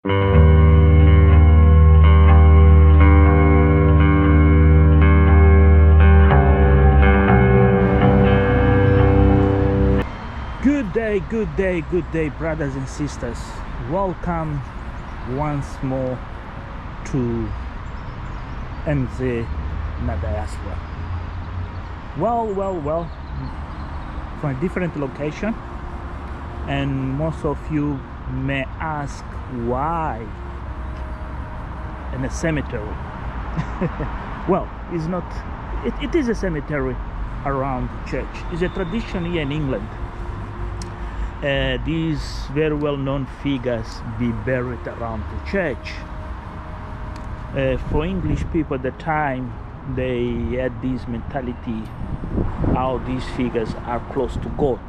Good day, brothers and sisters. Welcome once more to MZ na Diaspora. Well, from a different location, and most of you may ask why in a cemetery. Well, it's not. It is a cemetery around the church. It's a tradition here in England. These very well-known figures be buried around the church. For English people at the time, they had this mentality how these figures are close to God,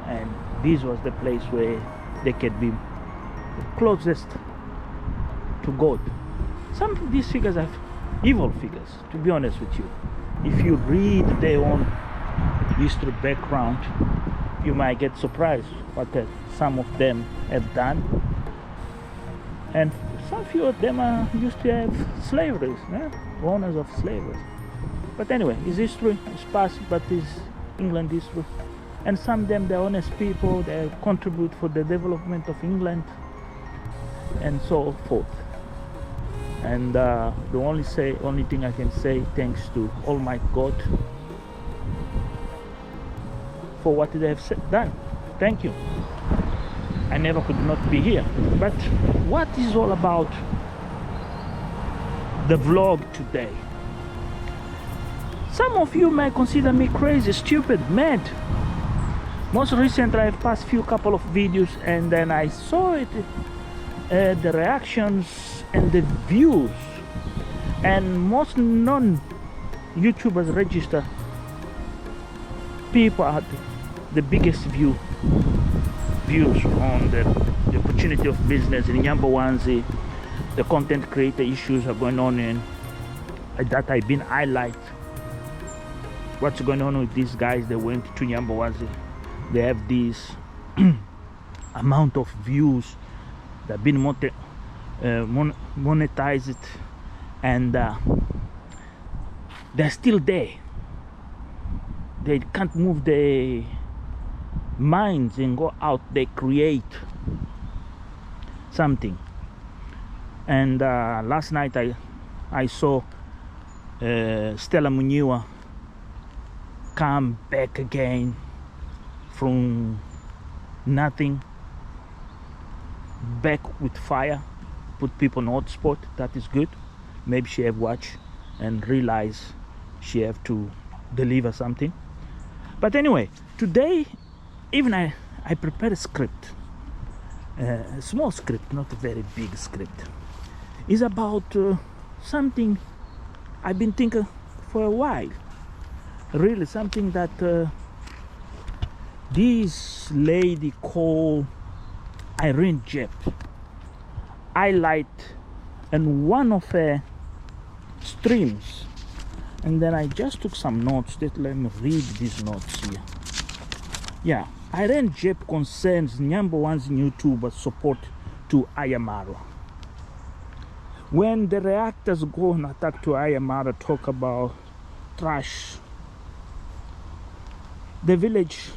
and this was the place where they could be closest to God. Some of these figures are evil figures, to be honest with you. If you read their own history background, you might get surprised what some of them have done, and some few of them used to have slavery, owners of slavery. But anyway, it's history, it's past, but it's England history. And some of them, they're honest people, they contribute for the development of England and so forth. And the only thing I can say, thanks to Almighty God for what they have done. Thank you. I never could not be here. But what is all about the vlog today? Some of you may consider me crazy, stupid, mad. Most recently I've passed couple of videos, and then I saw it, the reactions and the views, and most non-YouTubers register people had the biggest views on the opportunity of business in Yaaaaa. The content creator issues are going on, and that I've been highlight what's going on with these guys. They went to Yaaaaa, they have this amount of views, they've been monetized, and they're still there. They can't move their minds and go out. They create something. And last night I saw Stella Muniwa come back again from nothing, back with fire, put people on hotspot. That is good. Maybe she have watched and realized she have to deliver something. But anyway, today even I prepared a script, a small script, not a very big script. It's about something I've been thinking for a while. Really something that this lady called Irene Jep highlight in one of her streams. And then I just took some notes. Let me read these notes here. Yeah, Irene Jep concerns Yaaaaa's YouTuber support to Yaaaaa. When the reactors go and attack to Yaaaaa, talk about trash, the village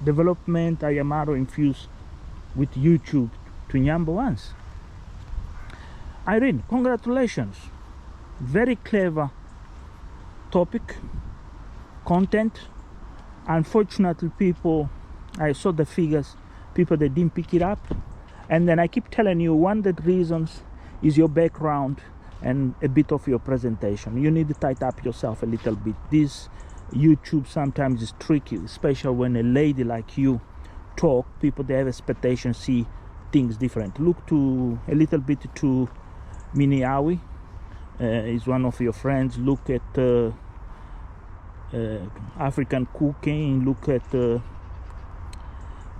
development Yaaaaa infused with YouTube to Yaaaaa's. Irene, congratulations. Very clever topic, content. Unfortunately, people, I saw the figures, people that didn't pick it up. And then I keep telling you, one of the reasons is your background and a bit of your presentation. You need to tighten up yourself a little bit. This YouTube sometimes is tricky, especially when a lady like you talk. People, they have expectations, see things different. Look to a little bit to Miniawi, is one of your friends. Look at African cooking. Look at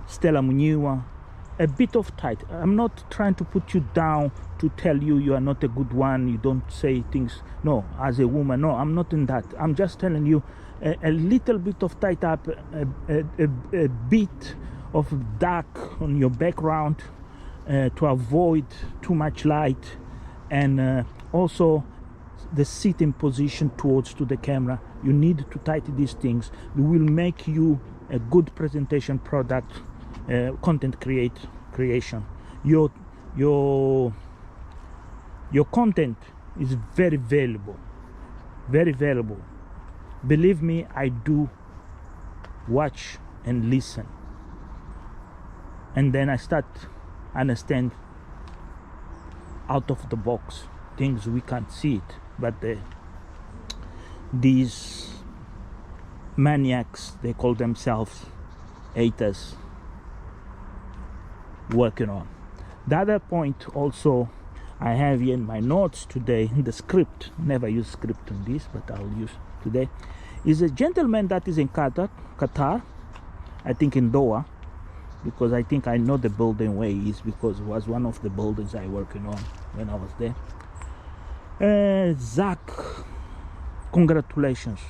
Stella Muniwa. A bit of tight. I'm not trying to put you down to tell you you are not a good one, you don't say things, no, as a woman. No, I'm not in that. I'm just telling you a little bit of tight up, a bit of dark on your background to avoid too much light, and also the sitting position towards to the camera. You need to tighten these things. It will make you a good presentation product, content creation. Your content is very valuable, very valuable. Believe me, I do watch and listen, and then I start understand out of the box things we can't see it, but these maniacs, they call themselves haters, working on. The other point also I have here in my notes today, in the script, never use script on this, but I'll use today, is a gentleman that is in Qatar, I think in Doha, because I think I know the building where he is, because it was one of the buildings I working on when I was there. Zach, congratulations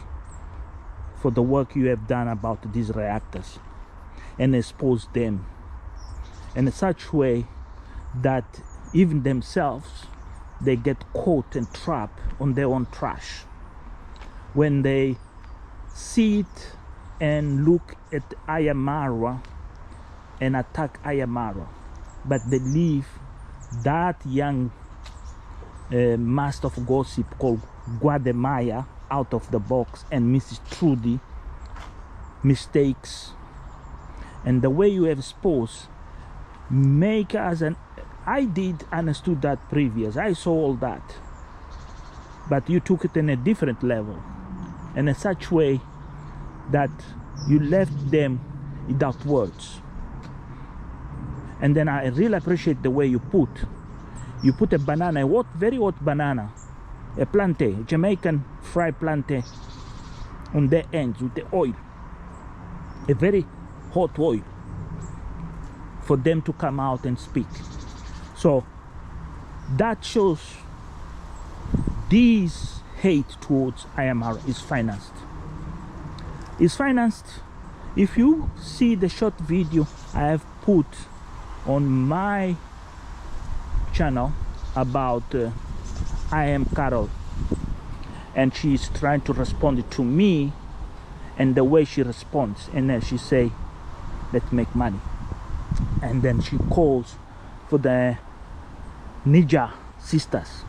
for the work you have done about these reactors and expose them in such way that even themselves, they get caught and trapped on their own trash when they sit and look at Yaaaaa and attack Yaaaaa, but they leave that young master of gossip called Guademaya out of the box, and Mrs. Trudy mistakes. And the way you have exposed make us an I did understood that previous, I saw all that, but you took it in a different level, in a such way that you left them without words. And then I really appreciate the way you put a banana, a very hot banana, a plantain, Jamaican fried plantain, on their ends with the oil, a very hot oil, for them to come out and speak. So that shows this hate towards Yaaaaa is financed. It's financed. If you see the short video I have put on my channel about I am Carol, and she's trying to respond to me, and the way she responds, and then she say, let's make money, and then she calls for the Ninja sisters.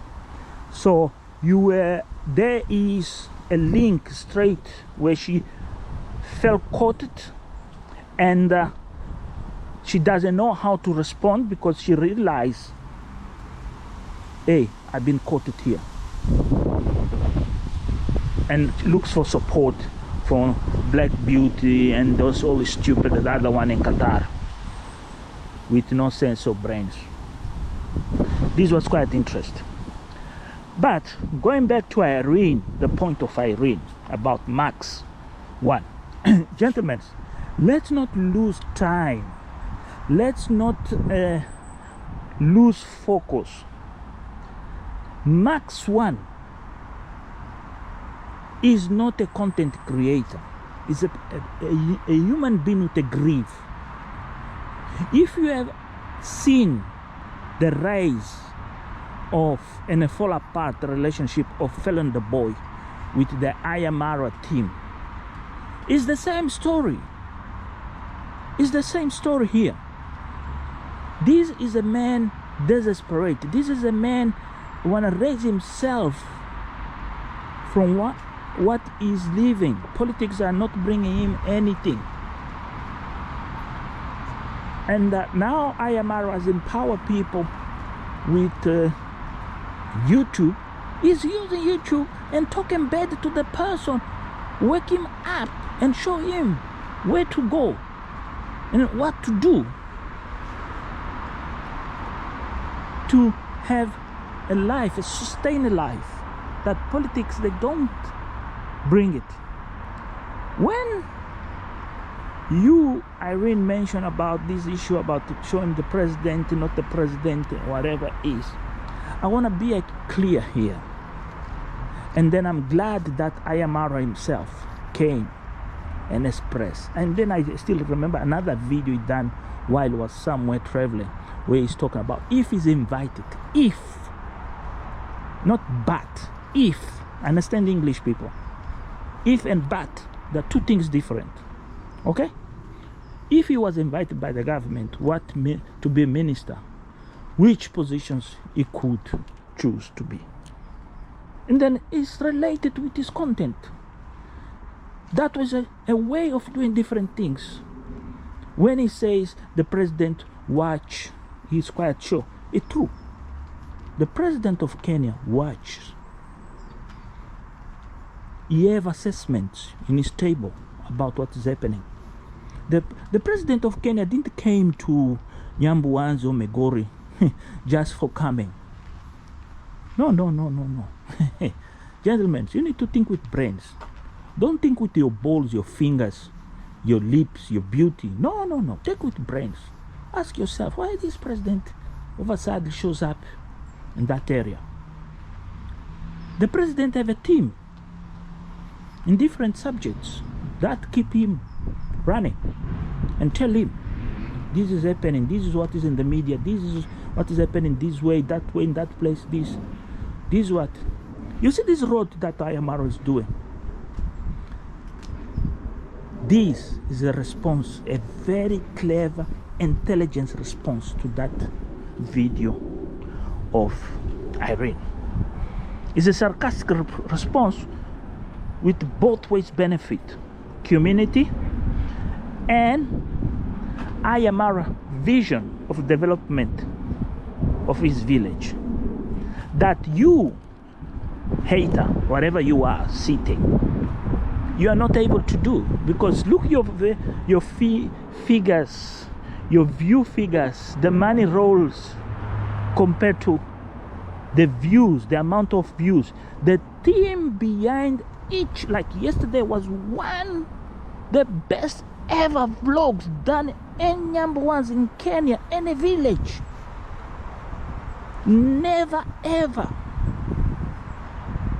So there is a link straight where she felt caught, and she doesn't know how to respond, because she realized, hey, I've been caught here, and looks for support from Black Beauty and those all stupid, the other one in Qatar with no sense of brains. This was quite interesting. But going back to Irene, the point of Irene about Max 1, gentlemen, let's not lose time, let's not lose focus. Max 1 is not a content creator, is a human being with a grief. If you have seen the rise of and a fall apart relationship of Felon the Boy with the Yaaaaa team, it's the same story. It's the same story here. This is a man desperate. This is a man who want to raise himself from what is living. Politics are not bringing him anything. And now Yaaaaa has empowered people with YouTube. He's using YouTube and talking bad to the person, wake him up and show him where to go and what to do to have a life, a sustained life. That politics, they don't bring it. When you, Irene, mentioned about this issue about showing the president, not the president, whatever it is, I want to be clear here. And then I'm glad that Yaaaaa himself came and expressed. And then I still remember another video done while I was somewhere traveling, where he's talking about if he's invited, if, not but, if. Understand English, people? If and but, they're two things different. Okay? If he was invited by the government to be a minister, which positions he could choose to be. And then it's related with his content. That was a way of doing different things. When he says the president watch his quiet show, it's true. The president of Kenya watches. He have assessments in his table about what is happening. The president of Kenya didn't came to Nyambuanzi or Megori just for coming. No. Gentlemen, you need to think with brains. Don't think with your balls, your fingers, your lips, your beauty. No. Think with brains. Ask yourself, why this president of a sudden shows up in that area? The president have a team in different subjects that keep him running and tell him this is happening, this is what is in the media, this is what is happening this way, that way, in that place, this is what. You see this road that Yaaaaa is doing? This is a response, a very clever, intelligent response to that video of Irene. It's a sarcastic response with both ways benefit community and Yaaaaa vision of development of his village that you, hater, whatever you are sitting, you are not able to do. Because look your figures, your view figures, the money rolls compared to the views, the amount of views. The team behind each, like yesterday was the best ever vlogs done in number ones in Kenya, in a village. Never ever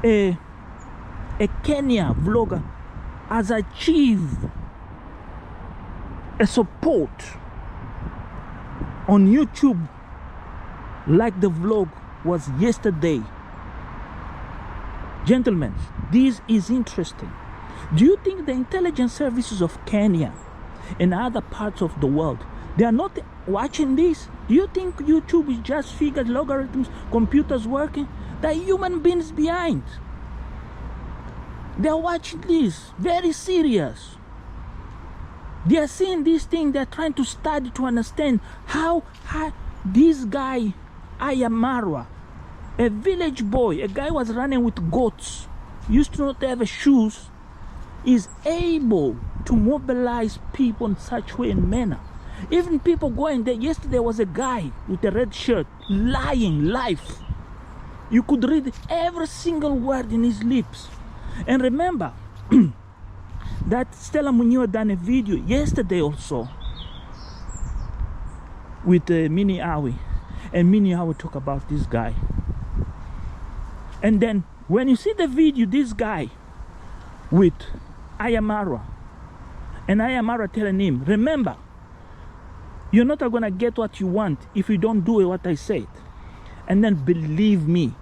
a Kenya vlogger has achieved a support on YouTube like the vlog was yesterday. Gentlemen, this is interesting. Do you think the intelligence services of Kenya and other parts of the world, they are not watching this? Do you think YouTube is just figures, logarithms, computers working? There are human beings behind. They are watching this, very serious. They are seeing this thing, they are trying to study to understand how this guy, Yaaaaa, a village boy, a guy was running with goats, used to not have shoes, is able to mobilize people in such way and manner. Even people going there. Yesterday was a guy with a red shirt lying live. You could read every single word in his lips. And remember that Stella Munyo done a video yesterday also with Mini Awi, and Mini Awi talk about this guy. And then when you see the video, this guy with Yaaaaa, and Yaaaaa telling him, remember, you're not gonna get what you want if you don't do what I said. And then believe me,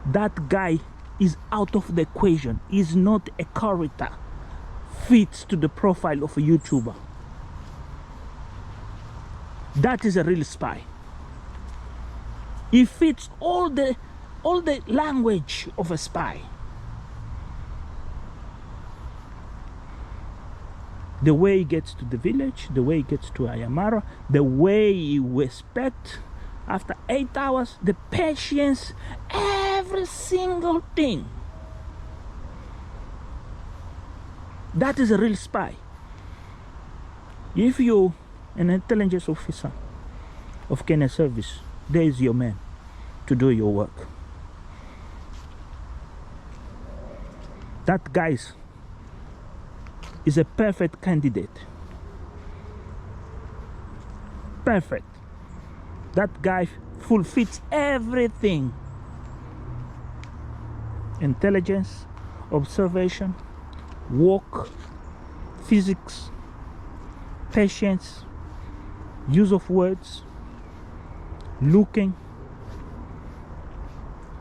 that guy is out of the equation. He's not a character fits to the profile of a YouTuber. That is a real spy. He fits all the language of a spy. The way he gets to the village, the way he gets to Yaaaaa, the way he respects after 8 hours, the patience, every single thing. That is a real spy. If you're an intelligence officer of Kenya service, there is your man to do your work. That guy is a perfect candidate. Perfect. That guy fulfills everything. Intelligence, observation, work, physics, patience, use of words, looking.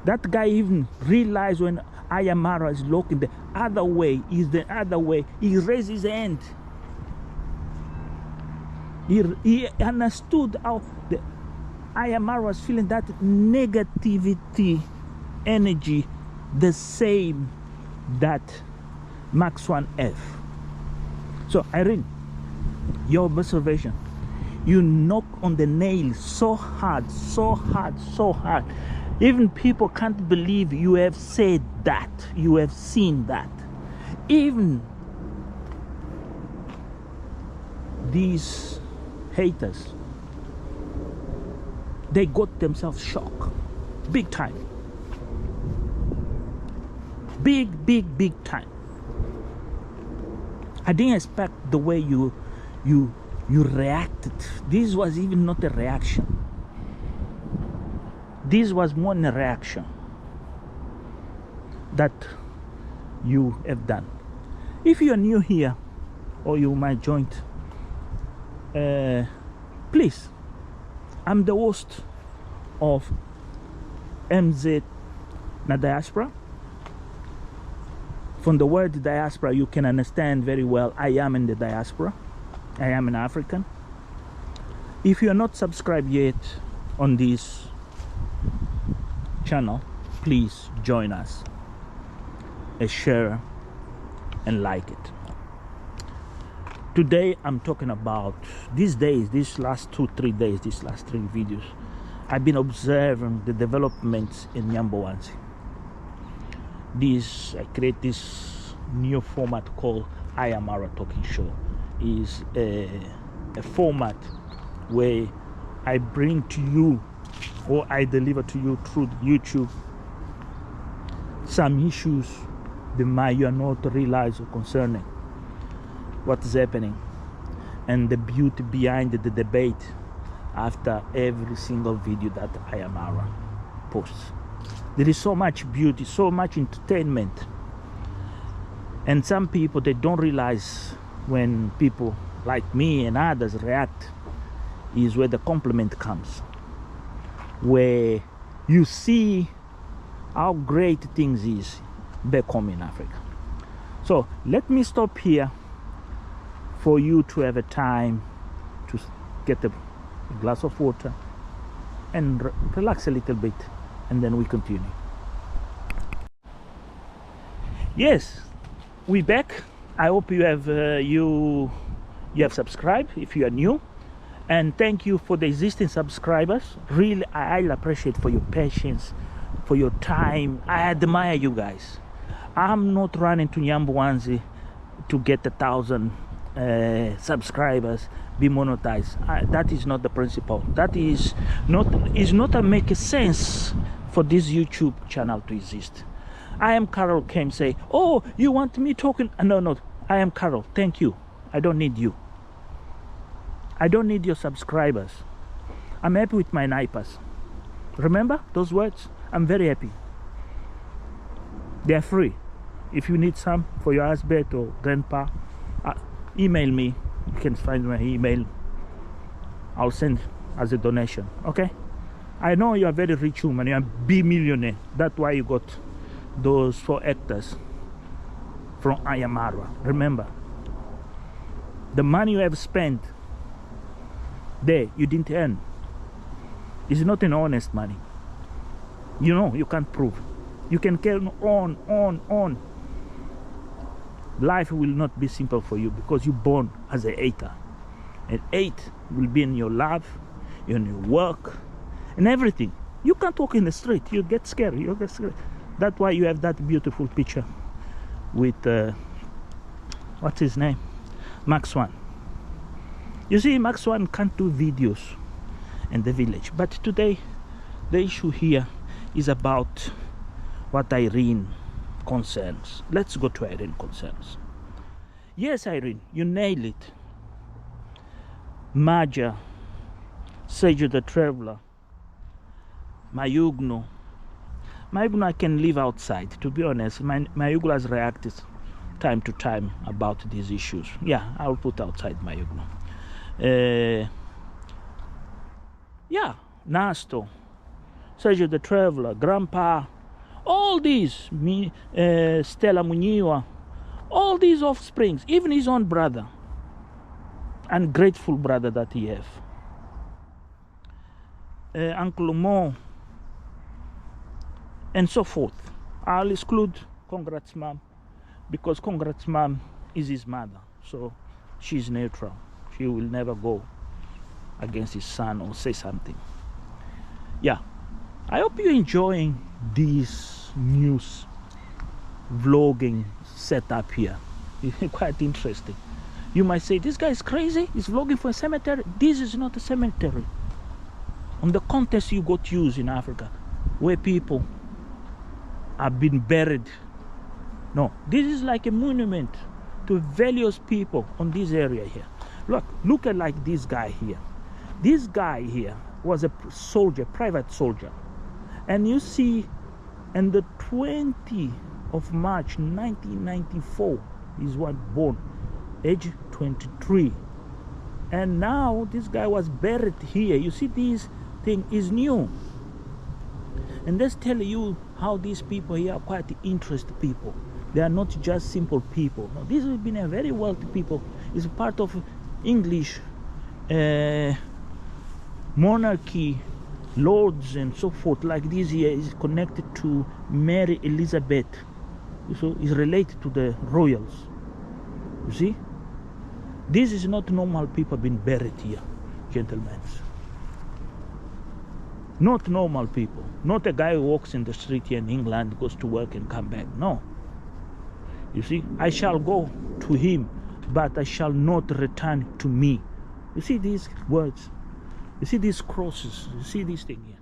That guy even realized when Yaaaaa is looking the other way, he raised his hand. He understood how the Yaaaaa was feeling that negativity energy, the same that Max 1F. So Irene, your observation, you knock on the nail so hard, so hard, so hard. Even people can't believe you have said that, you have seen that. Even these haters, they got themselves shocked, big time. Big time. I didn't expect the way you reacted. This was even not a reaction. This was more than a reaction that you have done. If you are new here or you might join, please, I'm the host of MZ na Diaspora. From the word diaspora, you can understand very well I am in the diaspora. I am an African. If you are not subscribed yet on this channel, please join us, share and like it. Today I'm talking about these days, these last 2-3 days, these last 3 videos, I've been observing the developments in Nyambowanzi. I create this new format called Yaaaaa Talking Show. Is a format where I bring to you, or I deliver to you through YouTube, some issues that you are not realize or concerning what is happening and the beauty behind the debate after every single video that Yaaaaa posts. There is so much beauty, so much entertainment, and some people, they don't realize when people like me and others react is where the compliment comes, where you see how great things is back home in Africa. So let me stop here for you to have a time to get a glass of water and relax a little bit, and then we continue. Yes, we back. I hope you have you have subscribed if you are new, and thank you for the existing subscribers. Really, I appreciate for your patience, for your time. I admire you guys. I'm not running to Nyambowanzi to get 1,000 subscribers, be monetized. That is not the principle. That is not make sense for this YouTube channel to exist. I am Carol came say, oh, you want me talking? No, I am Carol. Thank you. I don't need you. I don't need your subscribers. I'm happy with my neighbors. Remember those words? I'm very happy. They are free. If you need some for your husband or grandpa, email me. You can find my email. I'll send as a donation. Okay? I know you are very rich woman. You are a millionaire. That's why you got those 4 hectares from Yaaaaa. Remember, the money you have spent there, you didn't earn. It's not an honest money. You know, you can't prove. You can carry on. Life will not be simple for you because you're born as a hater. And hate will be in your life, in your work, and everything. You can't walk in the street. You get scared. That's why you have that beautiful picture with what's his name, Max 1. You see, Max 1 can't do videos in the village, but today the issue here is about what Irene concerns. Let's go to Irene concerns. Yes, Irene, you nailed it. Maja, Sergio the Traveler, Mayugno, I can live outside. To be honest, Mayugno has reacted time to time about these issues. Yeah, I'll put outside Mayugno. Yeah, Nasto, Sergio the Traveler, Grandpa, all these, Stella Muniwa, all these offsprings, even his own brother, ungrateful brother that he have. Uncle Mo, and so forth. I'll exclude Congrats Mom, because Congrats Mom is his mother, so she's neutral. She will never go against his son or say something. Yeah, I hope you're enjoying this news vlogging setup here. It's quite interesting. You might say, this guy is crazy, he's vlogging for a cemetery. This is not a cemetery. On the contest you got used in Africa, where people have been buried. No, this is like a monument to various people on this area here. Look at like this guy here. This guy here was a soldier, private soldier. And you see, on the 20th of March 1994, he's one born, age 23. And now this guy was buried here. You see, this thing is new. And let's tell you how these people here are quite interesting people. They are not just simple people. No, these have been a very wealthy people. It's part of English monarchy, lords and so forth. Like this here is connected to Mary Elizabeth. So it's related to the royals. You see? This is not normal people being buried here, gentlemen. Not normal people. Not a guy who walks in the street here in England, goes to work and come back. No. You see, I shall go to him, but I shall not return to me. You see these words? You see these crosses? You see this thing here?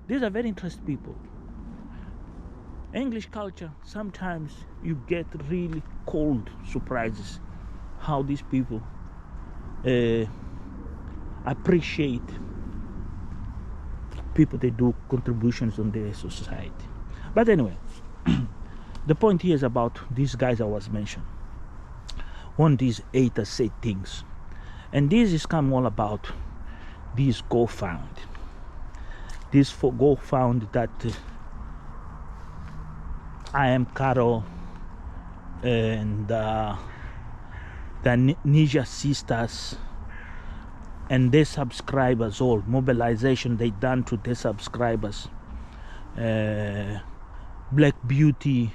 These are very interesting people. English culture, sometimes you get really cold surprises how these people appreciate people they do contributions on their society. But anyway, the point here is about these guys I was mentioning. One these haters say things, and this is come all about this GoFund. This for GoFund that I am Carol and the Ninja Sisters and their subscribers, all mobilization they done to their subscribers. Black Beauty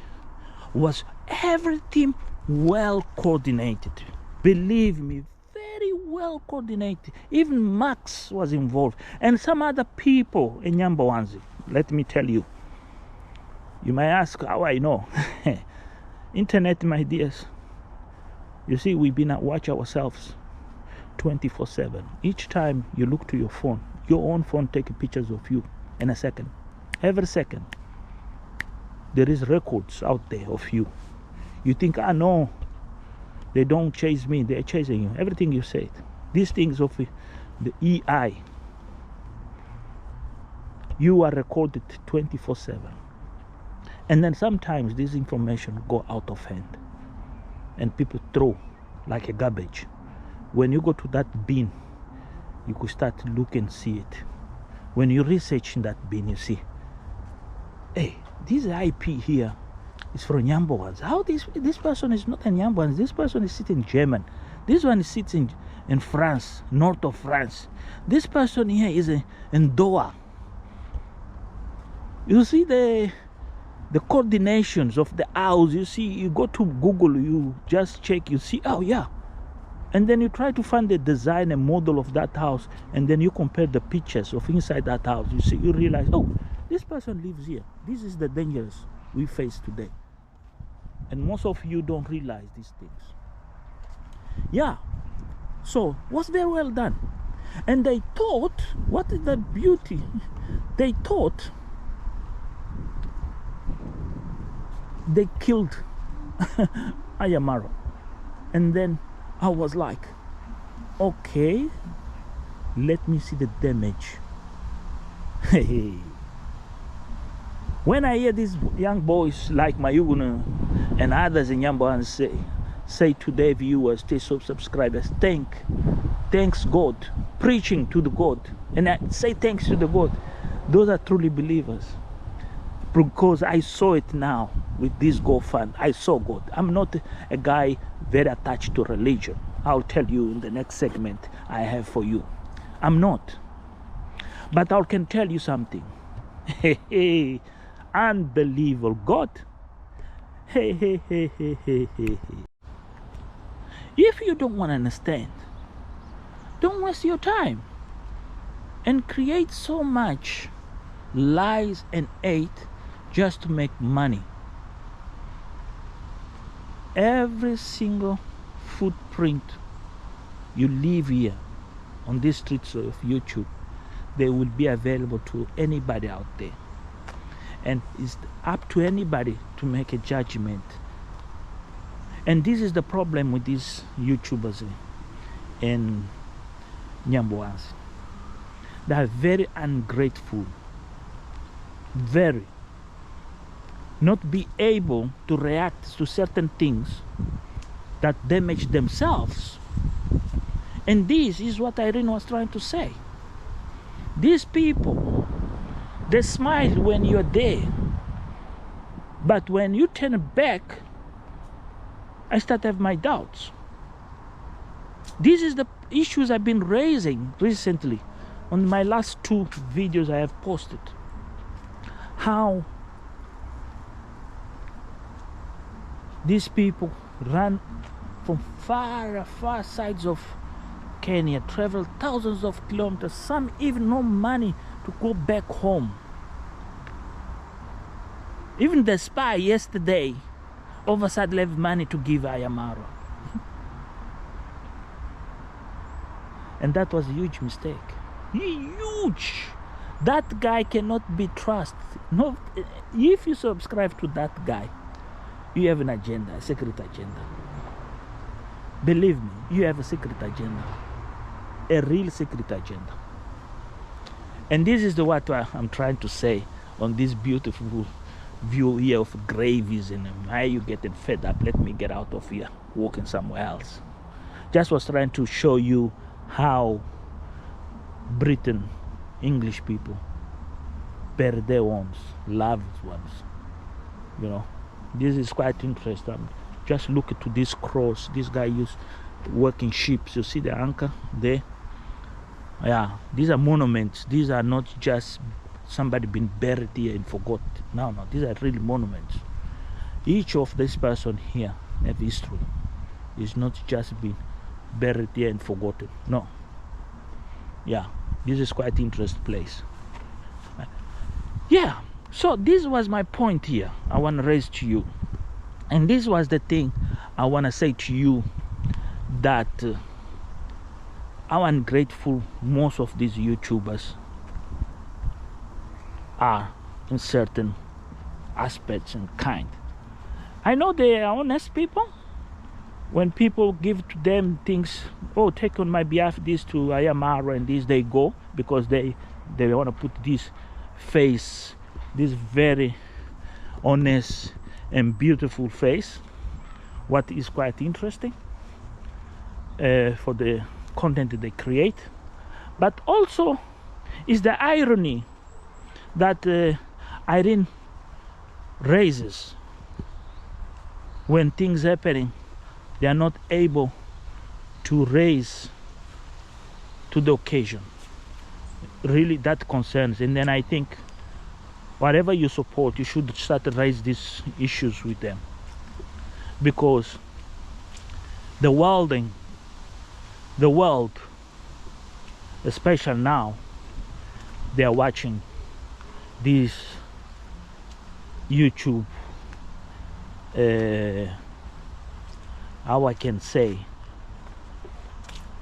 was everything well coordinated. Believe me, very well coordinated. Even Max was involved and some other people in Nyambawanzi. Let me tell you. You might ask how I know. Internet, my dears. You see, we've been at watch ourselves 24/7. Each time you look to your phone, your own phone takes pictures of you in a second. Every second. There is records out there of you. You think, no, they don't chase me, they're chasing you. Everything you said. These things of the EI. You are recorded 24/7. And then sometimes this information go out of hand and people throw like a garbage. When you go to that bin, you could start to look and see it. When you research in that bin, you see, hey, this IP here is from Nyambawans. How this person is not a Nyambawans? This person is sitting in German. This one is sitting in France, north of France. This person here is in Doha. You see the coordinations of the house. You see, you go to Google, you just check, you see, oh yeah. And then you try to find the design and model of that house, and then you compare the pictures of inside that house. You see, you realize, oh, this person lives here. This is the dangers we face today. And most of you don't realize these things. Yeah. So, was very well done. And they thought, what is the beauty? They thought they killed Yaaaaa. And then I was like, okay, let me see the damage. Hey. When I hear these young boys like Mayuguna and others in Yamban say to their viewers, to subscribers, thanks God, preaching to the God, and I say thanks to the God. Those are truly believers, because I saw it now with this GoFund. I saw God. I'm not a guy very attached to religion. I'll tell you in the next segment I have for you. I'm not. But I can tell you something. Hey, unbelievable God. Hey. If you don't want to understand, don't waste your time and create so much lies and hate just to make money. Every single footprint you leave here on these streets of YouTube, they will be available to anybody out there, and it's up to anybody to make a judgment. And this is the problem with these YouTubers in Nyambwans. They are very ungrateful, very not be able to react to certain things that damage themselves. And this is what Irene was trying to say. These people, they smile when you're there, but when you turn back, I start to have my doubts. This is the issues I've been raising recently on my last 2 videos I have posted. How these people run from far sides of Kenya, travel thousands of kilometers, some even no money to go back home. Even the spy yesterday all of a sudden have money to give Yaaaaa. And that was a huge mistake. Huge. That guy cannot be trusted. No, if you subscribe to that guy, you have an agenda, a secret agenda. Believe me, you have a secret agenda, a real secret agenda. And this is what I'm trying to say on this beautiful view here of gravies, and why you getting fed up. Let me get out of here, walking somewhere else. Just was trying to show you how Britain, English people, bury their ones, loved ones. You know, this is quite interesting. Just look to this cross. This guy used working ships. You see the anchor there? Yeah, these are monuments. These are not just somebody been buried here and forgot. No, these are really monuments. Each of this person here have history. It's not just been buried here and forgotten. No. Yeah, this is quite interesting place. Yeah, so this was my point here I want to raise to you. And this was the thing I want to say to you, that how ungrateful most of these YouTubers are in certain aspects and kind. I know they are honest people. When people give to them things, oh, take on my behalf this to Yaaaaa and this, they go, because they want to put this face, this very honest and beautiful face, what is quite interesting for the content that they create. But also is the irony that Irene raises when things happening, they are not able to raise to the occasion. Really, that concerns. And then I think whatever you support, you should start to raise these issues with them, because the world, especially now, they are watching this YouTube, how I can say,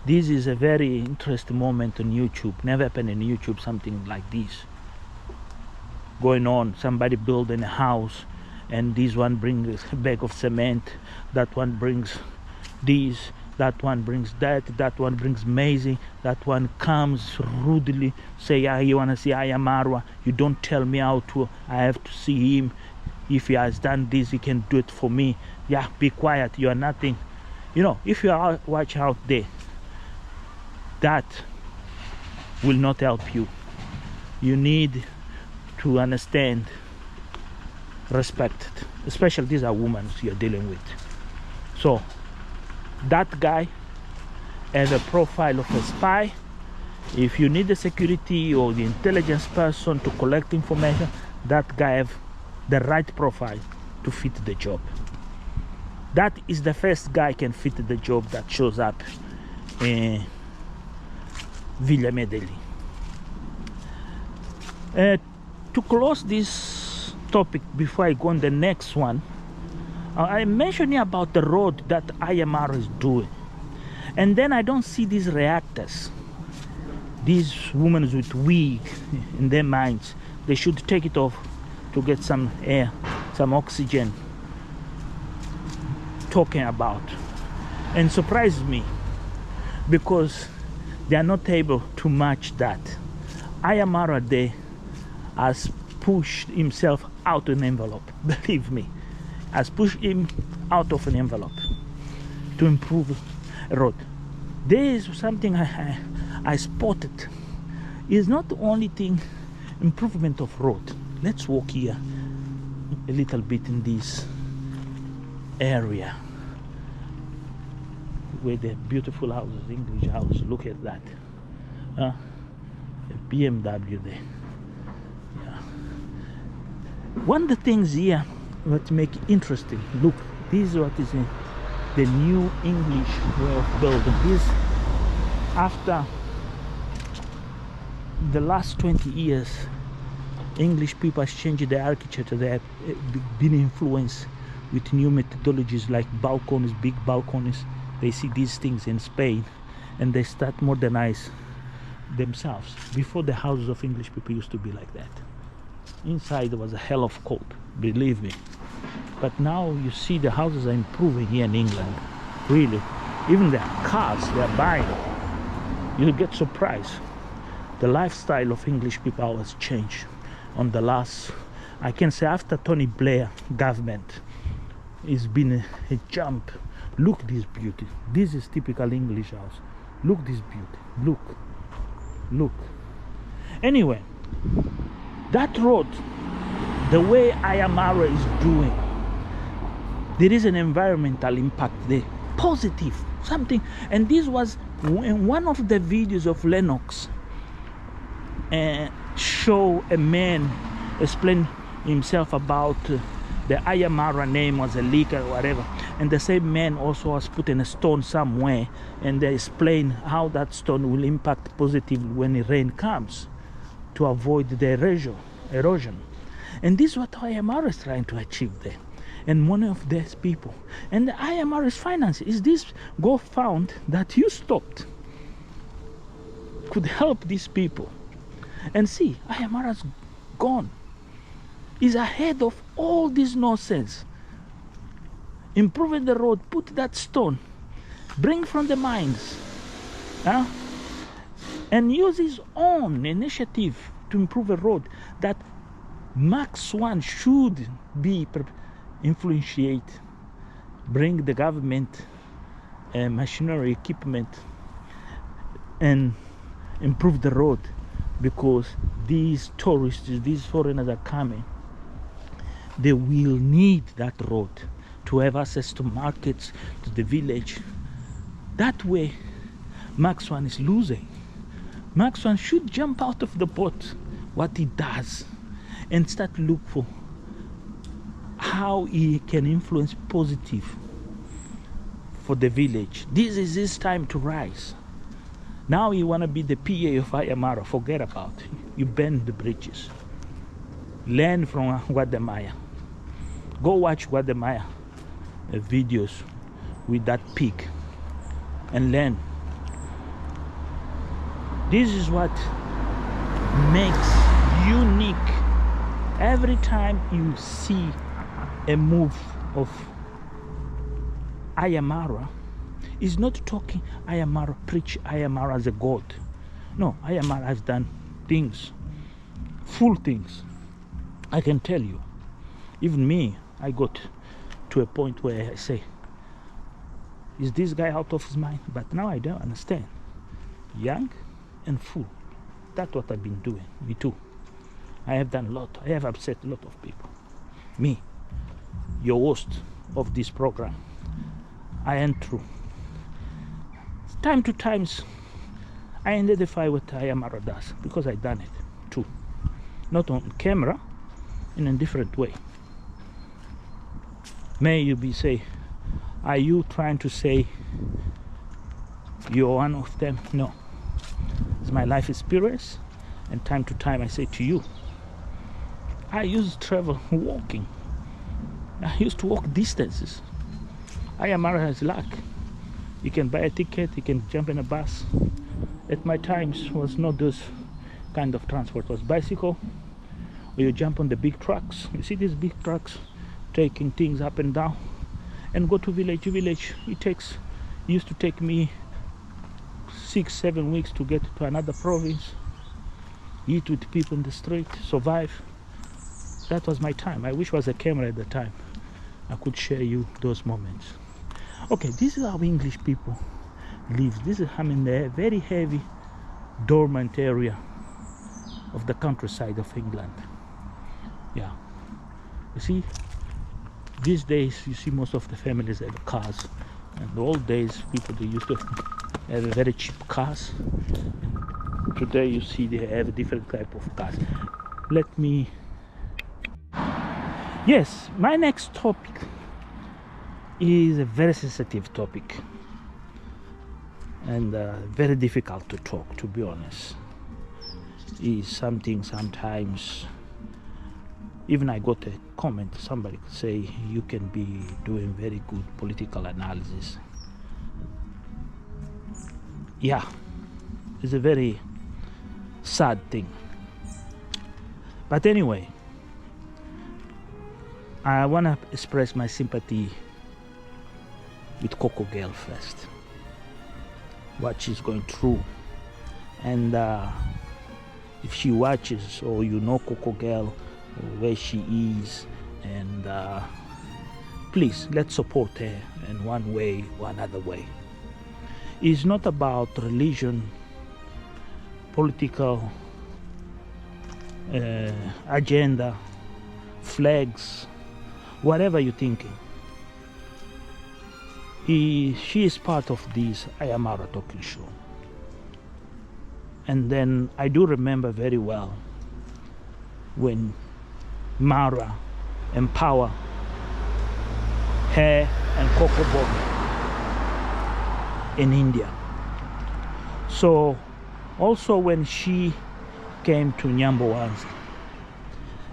this is a very interesting moment on YouTube. Never happened in YouTube something like this going on. Somebody building a house, and this one brings a bag of cement, that one brings this, that one brings that one brings Maisie, that one comes rudely say, yeah, you want to see Yaaaaa, you don't tell me how to, I have to see him. If he has done this, he can do it for me. Yeah, be quiet, you are nothing. You know, if you are watch out there, that will not help you. You need to understand, respect it. Especially these are women you're dealing with. So that guy has a profile of a spy. If you need the security or the intelligence person to collect information, that guy have the right profile to fit the job. That is the first guy can fit the job that shows up in Villa Medellin. To close this topic before I go on the next one, I'm mentioning about the road that Yaaaaa is doing, and then I don't see these reactors, these women with wig in their minds. They should take it off to get some air, some oxygen. Talking about, and surprised me because they are not able to match that. Yaaaaa there has pushed himself out of an envelope. Believe me, has pushed him out of an envelope to improve a road. There is something I spotted. It's not the only thing, improvement of road. Let's walk here a little bit in this area where the beautiful houses, English house. Look at that. A BMW there. Yeah. One of the things here that make it interesting, look, this is what is in the new English way of building. This, after the last 20 years, English people has changed their architecture. They have been influenced with new methodologies like balconies, big balconies. They see these things in Spain and they start modernize themselves. Before, the houses of English people used to be like that. Inside there was a hell of cold, believe me. But now you see the houses are improving here in England, really. Even the cars they're buying, you'll get surprised. The lifestyle of English people has changed on the last, I can say, after Tony Blair government. It's been a jump. Look this beauty. This is typical English house. Look this beauty. Look. Anyway, that road, the way Yaaaaa is doing, there is an environmental impact there, positive something. And this was in one of the videos of Lennox, show a man explain himself about the Yaaaaa name was a leak or whatever, and the same man also was put in a stone somewhere, and they explain how that stone will impact positively when the rain comes to avoid the erosion. And this is what Yaaaaa is trying to achieve there, and money of these people. And the Yaaaaa's finance is this go fund that you stopped could help these people. And see, Yaaaaa's gone. Is ahead of all this nonsense. Improving the road, put that stone, bring from the mines, and use his own initiative to improve a road that Max 1 should be influentiate, bring the government machinery, equipment, and improve the road, because these tourists, these foreigners are coming. They will need that road to have access to markets, to the village. That way, Max 1 is losing. Max 1 should jump out of the boat, what he does, and start look for how he can influence positive for the village. This is his time to rise. Now you want to be the PA of Yaaaaa, forget about it. You bend the bridges. Learn from Guatemala. Go watch Guatemala videos with that pig and learn. This is what makes unique. Every time you see a move of Yaaaaa, is not talking Yaaaaa, preach Yaaaaa as a god. No, Yaaaaa has done things, full things. I can tell you, even me, I got to a point where I say, Is this guy out of his mind? But now I don't understand. Young and full. That's what I've been doing. Me too. I have done a lot. I have upset a lot of people. Me, your host of this program, I am true. Time to times, I identify what Yaaaaa does because I done it too. Not on camera, in a different way. May you be say, are you trying to say you're one of them? No. It's my life experience, and time to time I say to you, I used to travel walking. I used to walk distances. Yaaaaa has luck. You can buy a ticket, you can jump in a bus. At my times was not those kind of transport. It was bicycle, or you jump on the big trucks. You see these big trucks taking things up and down, and go to village to village. It used to take me 6-7 weeks to get to another province, eat with people in the street, survive. That was my time. I wish there was a camera at the time. I could share you those moments. Okay, this is how English people live. This is in the very heavy dormant area of the countryside of England. Yeah, you see, these days you see most of the families have cars. In the old days, people they used to have very cheap cars. Today you see they have a different type of cars. Let me. Yes, my next topic is a very sensitive topic and very difficult to talk, to be honest. Is something sometimes, even I got a comment, somebody could say you can be doing very good political analysis. Yeah, it's a very sad thing. But anyway, I want to express my sympathy with Coco girl first, what she's going through. And if she watches, or you know Coco girl, or where she is, and please, let's support her in one way or another way. It's not about religion, political agenda, flags, whatever you're thinking. She is part of this Yaaaaa talking show. And then I do remember very well when Mara empowered her and Coco in India. So also when she came to Nyambo once,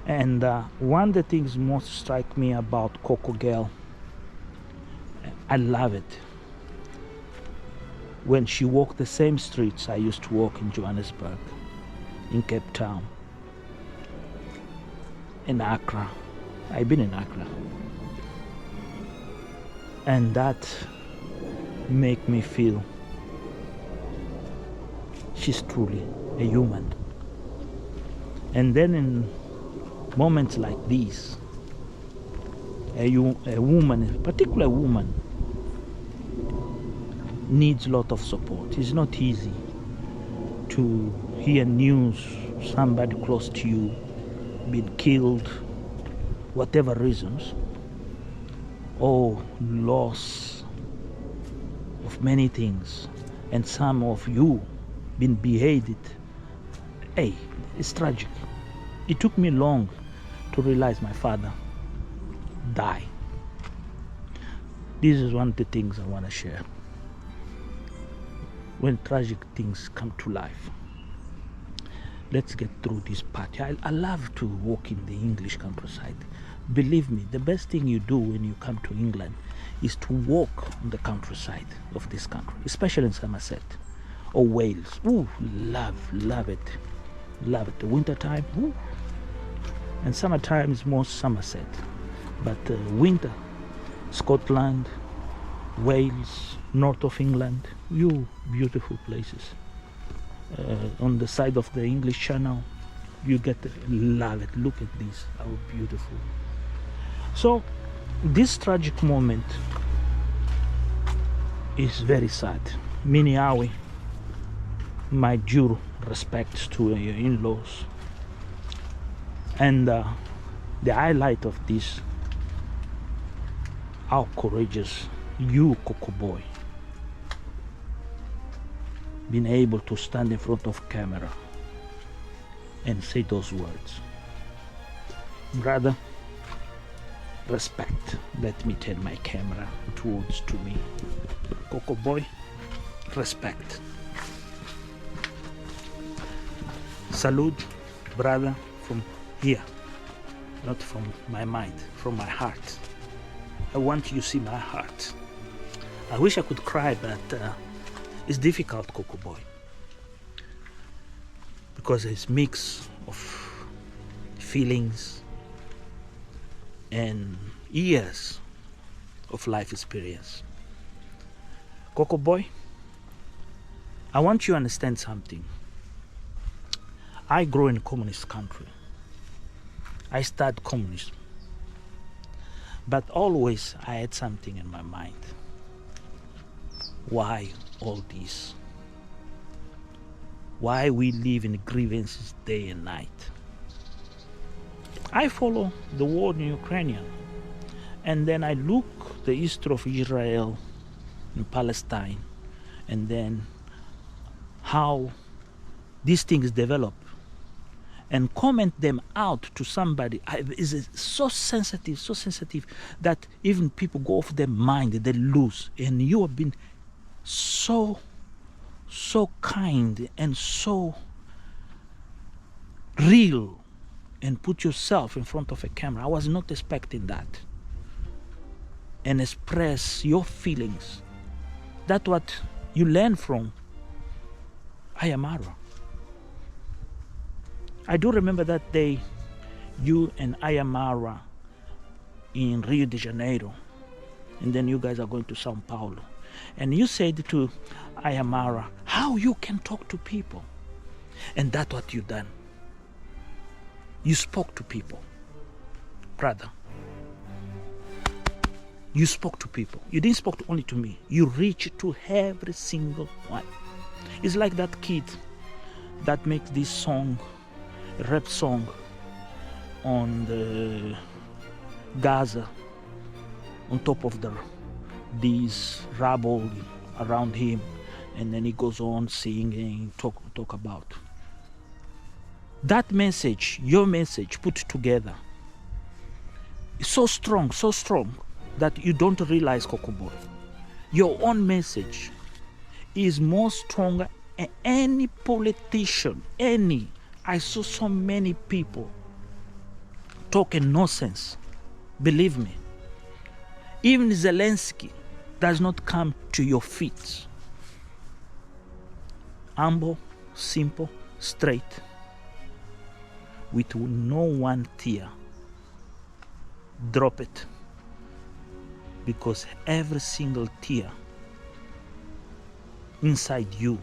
and one of the things most strike me about Coco girl, I love it, when she walked the same streets I used to walk in Johannesburg, in Cape Town, in Accra. I've been in Accra, and that make me feel she's truly a human. And then in moments like these, a woman, a particular woman, needs a lot of support. It's not easy to hear news, somebody close to you been killed, whatever reasons, or loss of many things, and some of you been beheaded. Hey, it's tragic. It took me long to realize my father died. This is one of the things I want to share. When tragic things come to life, let's get through this part. I love to walk in the English countryside. Believe me, the best thing you do when you come to England is to walk on the countryside of this country, especially in Somerset or Wales. Ooh, love it. Love it. The winter time, ooh. And summertime is more Somerset. But winter, Scotland, Wales, north of England, you beautiful places. On the side of the English Channel, you get to love it. Look at this, how beautiful. So this tragic moment is very sad. Miniawi, my due respects to your in-laws. And the highlight of this, how courageous you, Coco boy, being able to stand in front of camera and say those words. Brother, respect. Let me turn my camera towards to me. Coco boy, respect. Salute, brother, from here, not from my mind, from my heart. I want you to see my heart. I wish I could cry, but it's difficult, Coco boy, because it's mix of feelings and years of life experience. Coco boy, I want you to understand something. I grew in a communist country. I studied communism. But always I had something in my mind. Why all this? Why we live in grievances day and night? I follow the war in Ukraine, and then I look the history of Israel and Palestine, and then how these things develop, and comment them out to somebody is so sensitive that even people go off their mind, they lose. And you have been so kind and so real, and put yourself in front of a camera. I was not expecting that. And express your feelings. That's what you learn from Yaaaaa. I do remember that day, you and Yaaaaa in Rio de Janeiro, and then you guys are going to Sao Paulo. And you said to Yaaaaa, how you can talk to people? And that's what you done. You spoke to people, brother. You spoke to people. You didn't speak only to me. You reached to every single one. It's like that kid that makes this song, rap song, on the Gaza, on top of these rubble around him, and then he goes on singing, talk about that message. Your message put together is so strong that you don't realize, Coco boy. Your own message is more stronger than any politician, any. I saw so many people talking nonsense. Believe me. Even Zelensky does not come to your feet. Humble, simple, straight, with no one tear. Drop it. Because every single tear inside you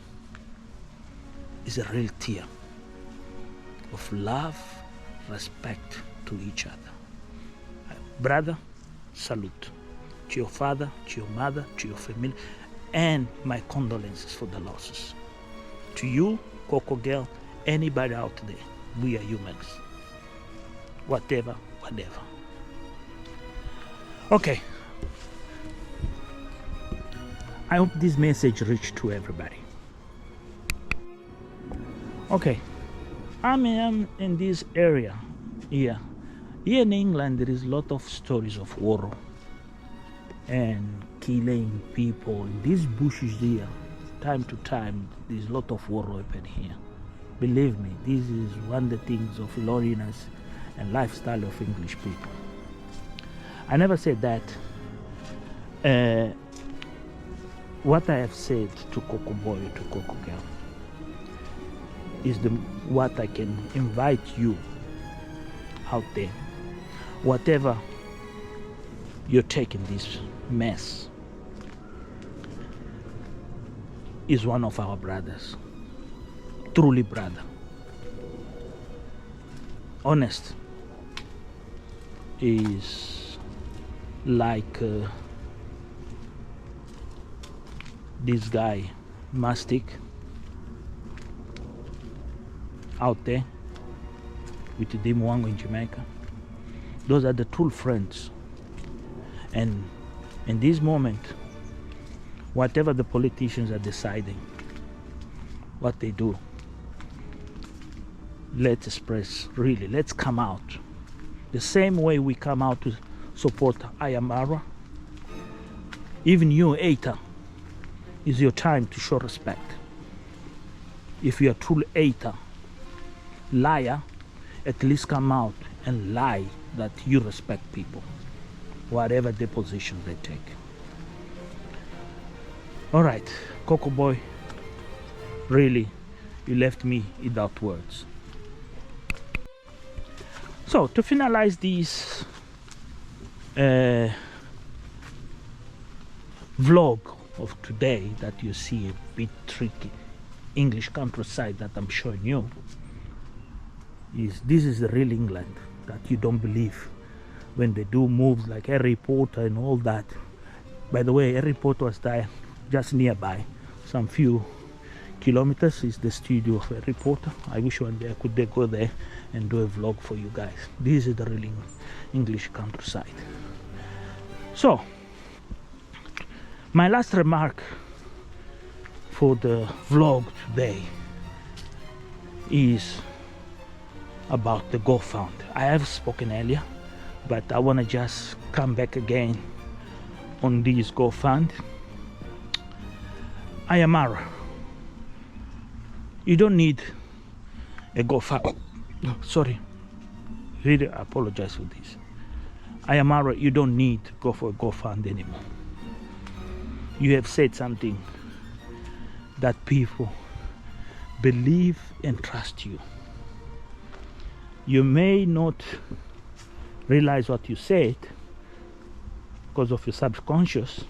is a real tear of love, respect to each other. Brother, salute to your father, to your mother, to your family, and my condolences for the losses. To you, Coco girl, anybody out there, we are humans. Whatever. Okay. I hope this message reached to everybody. Okay. I'm in this area here. Here in England, there is a lot of stories of war and killing people. In these bushes here, time to time, there's a lot of war happening here. Believe me, this is one of the things of loneliness and lifestyle of English people. I never said that. What I have said to Coco boy, to Coco girl, is what I can invite you out there. Whatever you're taking this mess, is one of our brothers. Truly brother. Honest is like this guy Mastic out there with the Mwango in Jamaica. Those are the true friends. And in this moment, whatever the politicians are deciding, what they do, let's express, really, let's come out. The same way we come out to support Yaaaaa. Even you, hater, is your time to show respect. If you're a true hater, liar, at least come out and lie that you respect people, whatever the position they take. All right, Coco boy, really, you left me without words. So to finalize this vlog of today that you see a bit tricky English countryside that I'm showing you, this is the real England that you don't believe when they do moves like Harry Potter and all that. By the way, Harry Potter was there just nearby, some few kilometers is the studio of Harry Potter. I wish one day I could go there and do a vlog for you guys. This is the real English countryside. So my last remark for the vlog today is about the GoFund. I have spoken earlier, but I want to just come back again on this GoFund. Yaaaaa, you don't need a GoFund. Sorry, really apologize for this. Yaaaaa, you don't need to go for a GoFund anymore. You have said something that people believe and trust you. You may not realize what you said because of your subconscious,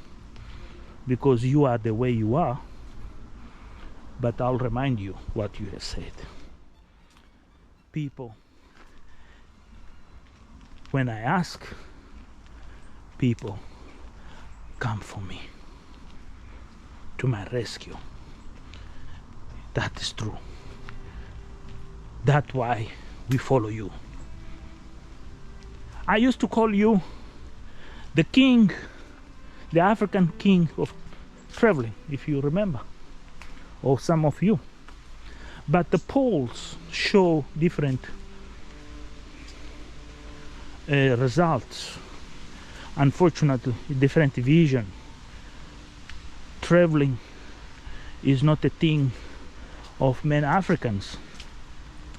because you are the way you are, but I'll remind you what you have said. People, when I ask, people come for me to my rescue. That is true. That's why we follow you. I used to call you the king, the African king of traveling, if you remember, or some of you. But the polls show different results. Unfortunately, different vision. Traveling is not a thing of many Africans.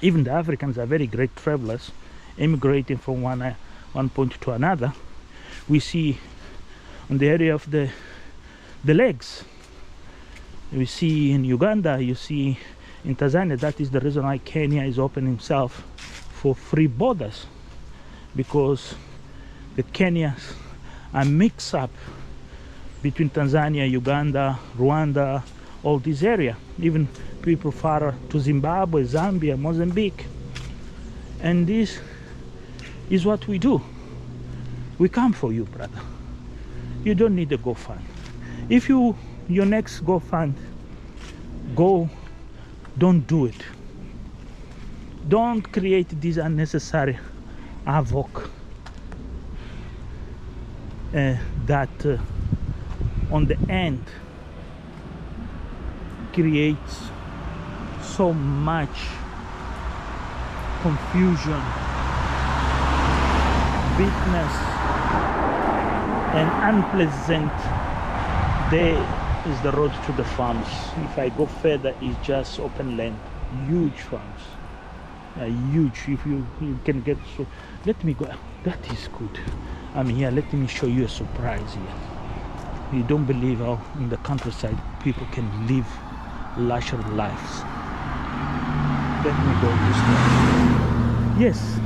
Even the Africans are very great travelers, immigrating from one point to another. We see on the area of the legs. We see in Uganda, you see in Tanzania. That is the reason why Kenya is opening himself for free borders, because the Kenyans are mixed up between Tanzania, Uganda, Rwanda, all this area, even people far to Zimbabwe, Zambia, Mozambique. And this is what we do. We come for you, brother. You don't need a GoFund. If your next GoFund, don't do it. Don't create this unnecessary havoc that on the end creates so much confusion, weakness, and unpleasant. There is the road to the farms. If I go further, it's just open land, huge farms, huge. If you can get, so let me go. That is good. I'm here. Let me show you a surprise here. You don't believe how in the countryside people can live luxury lives. Let me go this way. Yes.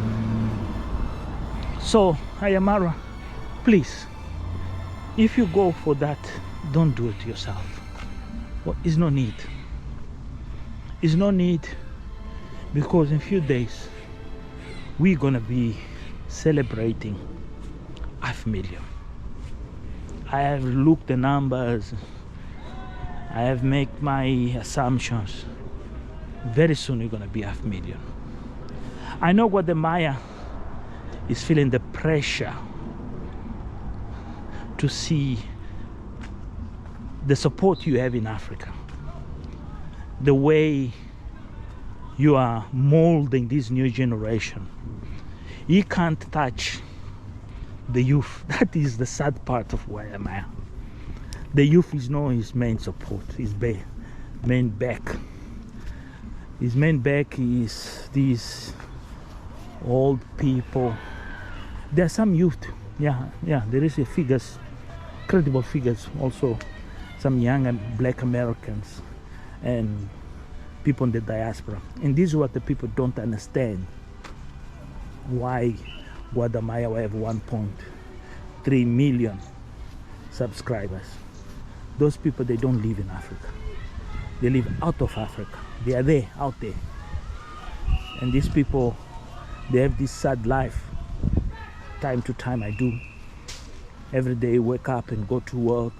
So Yaaaaa, please, if you go for that, don't do it yourself. Well, it's no need. It's no need, because in a few days we're gonna be celebrating 500,000. I have looked the numbers. I have made my assumptions. Very soon you're gonna be 500,000. I know Guatemala is feeling the pressure to see the support you have in Africa, the way you are molding this new generation. You can't touch the youth. That is the sad part of Guatemala. The youth is not his main support, his main back. His main back is these old people. There are some youth, yeah, there is a figures, credible figures, also some young and black Americans and people in the diaspora. And this is what the people don't understand, why Guatemala will have 1.3 million subscribers. Those people, they don't live in Africa. They live out of Africa. They are there, out there. And these people, they have this sad life. Time to time I do. Every day wake up and go to work.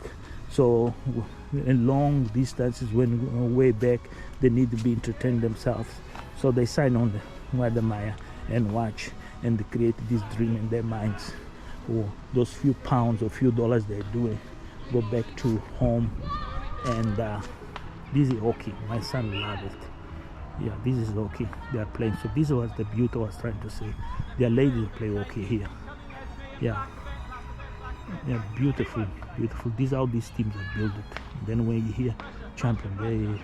So in long distances, when way back, they need to be entertaining themselves. So they sign on the Guatemala and watch, and they create this dream in their minds. Oh, those few pounds or few dollars they're doing, go back to home. And this is hockey. My son loves it. Yeah, this is hockey they are playing. So this was the beauty I was trying to say. Their ladies play hockey here. Yeah, beautiful. These are how these teams are built. Then when you hear champion,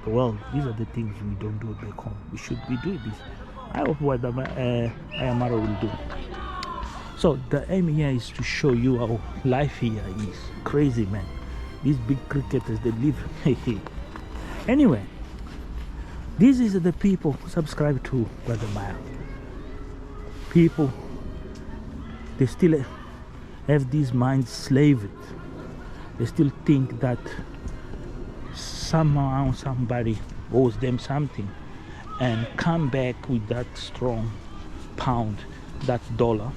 well, these are the things we don't do back home. We should be doing this. I hope what Yaaaaa will do. So the aim here is to show you how life here is crazy, man. These big cricketers, they live. Anyway, this is the people subscribe to Guatemala. People, they still have these minds slaved. They still think that somehow somebody owes them something, and come back with that strong pound, that dollar.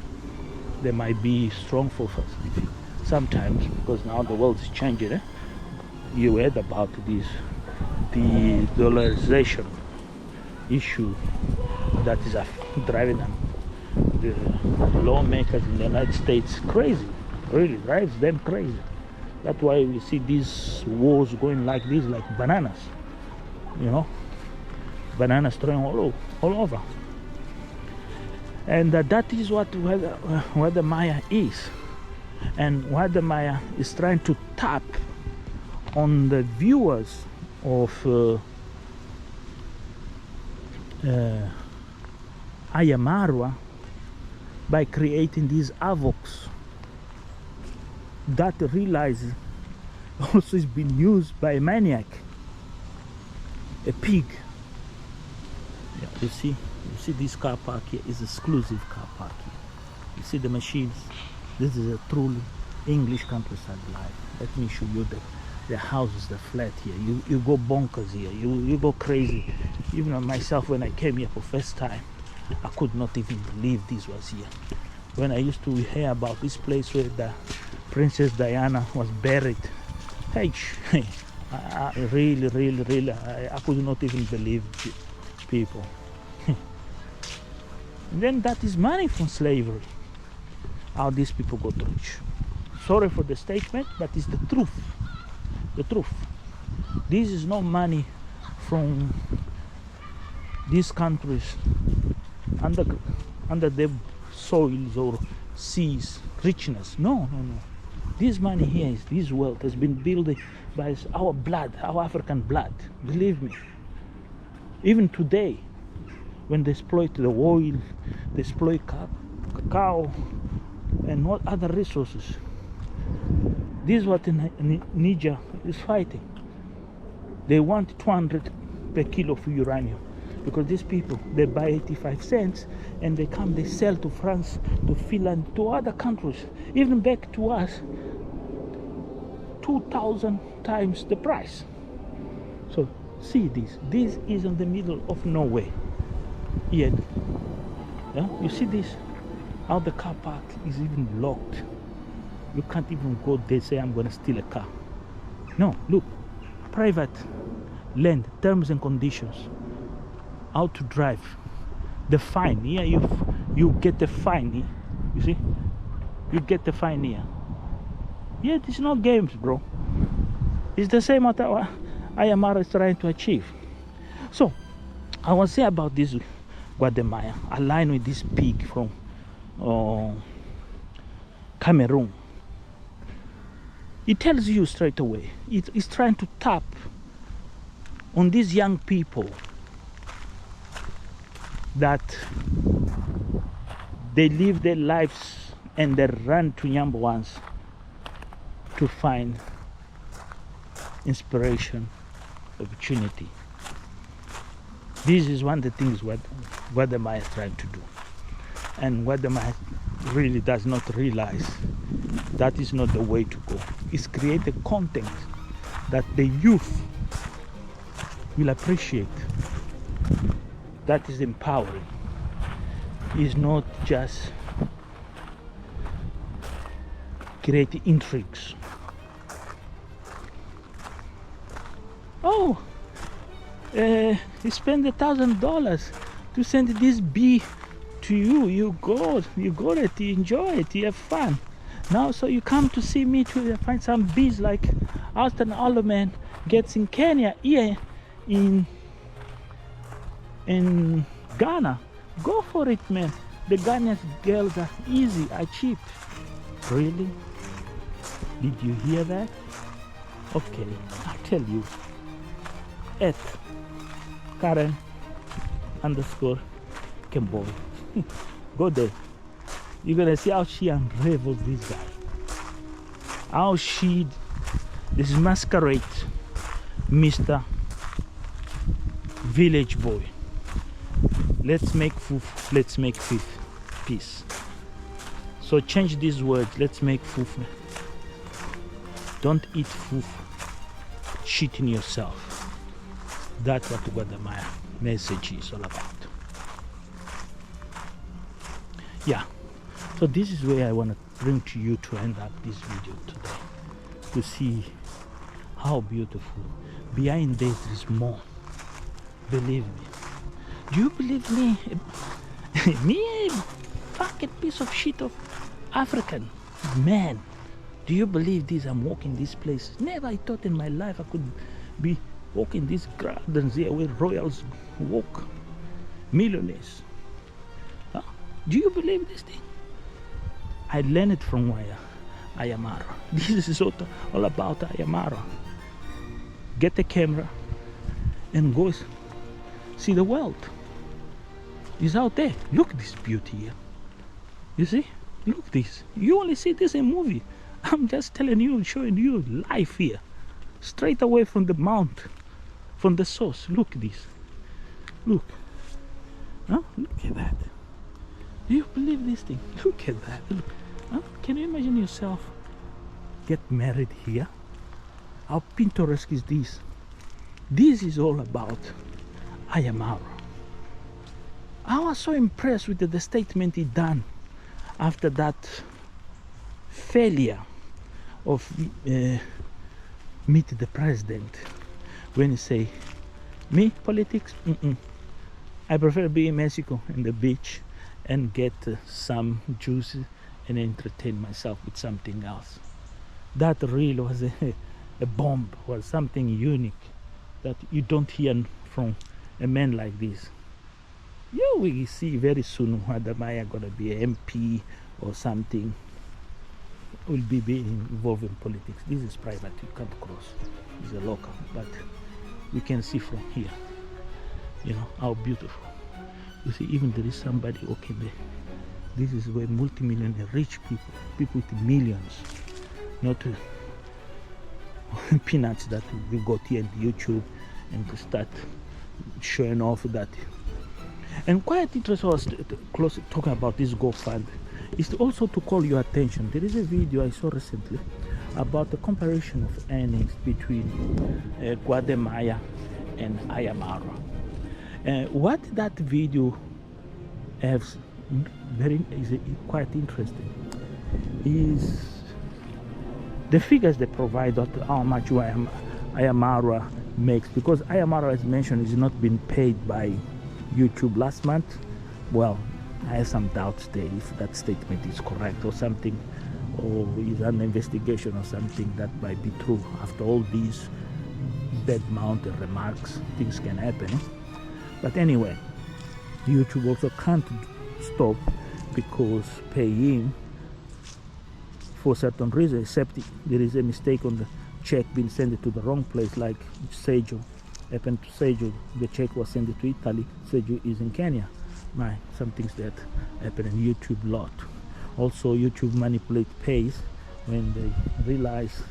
They might be strong for us sometimes, because now the world is changing. You heard about this, the dollarization issue that is driving them, the lawmakers in the United States crazy. Really drives them crazy. That's why we see these wars going like this, like bananas, you know, bananas throwing all over. And that is what Guatemala is. And Guatemala is trying to tap on the viewers of Yaaaaa by creating these avocs that realize also is being used by a maniac, a pig. Yeah, you see this car park here is exclusive car park here. You see the machines. This is a truly English countryside life. Let me show you the houses, the flat here. You go bonkers here. You go crazy. Even myself, when I came here for first time, I could not even believe this was here. When I used to hear about this place where the Princess Diana was buried, hey, I really, I could not even believe people. And then that is money from slavery. How these people got rich. Sorry for the statement, but it's the truth. The truth. This is not money from these countries under their soils or seas, richness. No. This money here, this wealth has been built by our blood, our African blood. Believe me. Even today, when they exploit the oil, they exploit cacao, and what other resources. This is what Niger is fighting. They want 200 per kilo of uranium, because these people, they buy 85 cents and they come, they sell to France, to Finland, to other countries, even back to us, 2,000 times the price. So see this is in the middle of nowhere. Yet, yeah, you see this, how the car park is even locked. You can't even go there, say I'm gonna steal a car. No, look, private land, terms and conditions, how to drive, the fine. Here you get the fine here. You see, you get the fine here. Yeah, it's not games, bro. It's the same what Yaaaaa is trying to achieve. So I want to say about this Guatemala, aligned with this pig from Cameroon. It tells you straight away, it's trying to tap on these young people that they live their lives and they run to number ones to find inspiration, opportunity. This is one of the things what Guatemala is trying to do. And Guatemala really does not realize that is not the way to go. It's create a content that the youth will appreciate. That is empowering. It's not just create intrigues. Oh, you spend $1,000 to send this bee to you. You got it, you enjoy it, you have fun. Now, so you come to see me to find some bees like Austin Alderman gets in Kenya, here in Ghana. Go for it, man. The Ghanaian girls are easy, are cheap. Really? Did you hear that? Okay, I'll tell you. @ Karen _ Kemboy. Go there. You're gonna see how she unravels this guy. How she this masquerade Mr. Village Boy. Let's make foof, let's make peace. So change these words. Let's make foof. Don't eat foof. Cheating yourself. That's what Guatemala message is all about. Yeah. So this is where I want to bring to you to end up this video today. To see how beautiful. Behind this is more. Believe me. Do you believe me? Me, a fucking piece of shit of African man. Do you believe this? I'm walking this place. Never I thought in my life I could be walking these gardens here where royals walk. Millionaires. Huh? Do you believe this thing? I learned it from Yaaaaa. This is all about Yaaaaa. Get the camera and go see the world. It's out there. Look this beauty here. You see? Look this. You only see this in movie. I'm just telling you, showing you life here. Straight away from the mount, from the source. Look this. Look. Huh? Look at that. Do you believe this thing? Look at that. Look. Huh? Can you imagine yourself get married here? How picturesque is this? This is all about Yaaaaa. I was so impressed with the statement he done after that failure of meet the president, when he say, me politics, I prefer be in Mexico in the beach and get some juice and entertain myself with something else. That really was a bomb, was something unique that you don't hear from a man like this. You will see very soon whether Maya gonna be an MP or something, will be involved in politics. This is private, you can't cross. It's a local, but you can see from here, you know, how beautiful. You see, even there is somebody, okay, there. This is where multi-millionaire rich people with millions, not peanuts that we got here on YouTube and to start showing off that. And quite interesting, was close talking about this GoFund, is also to call your attention. There is a video I saw recently about the comparison of earnings between Guatemala and Yaaaaa. What that video has is quite interesting is the figures they provide of how much Yaaaaa makes, because Yaaaaa, as mentioned, is not been paid by YouTube last month. Well, I have some doubts there if that statement is correct or something, or is an investigation or something that might be true. After all these bad-mouthed remarks, things can happen. But anyway, YouTube also can't stop because paying for certain reasons, except there is a mistake on the check being sent to the wrong place, like Sejo happened to Sejo. The check was sent to Italy. Sejo is in Kenya. Right, some things that happen in YouTube lot. Also, YouTube manipulate pays when they realize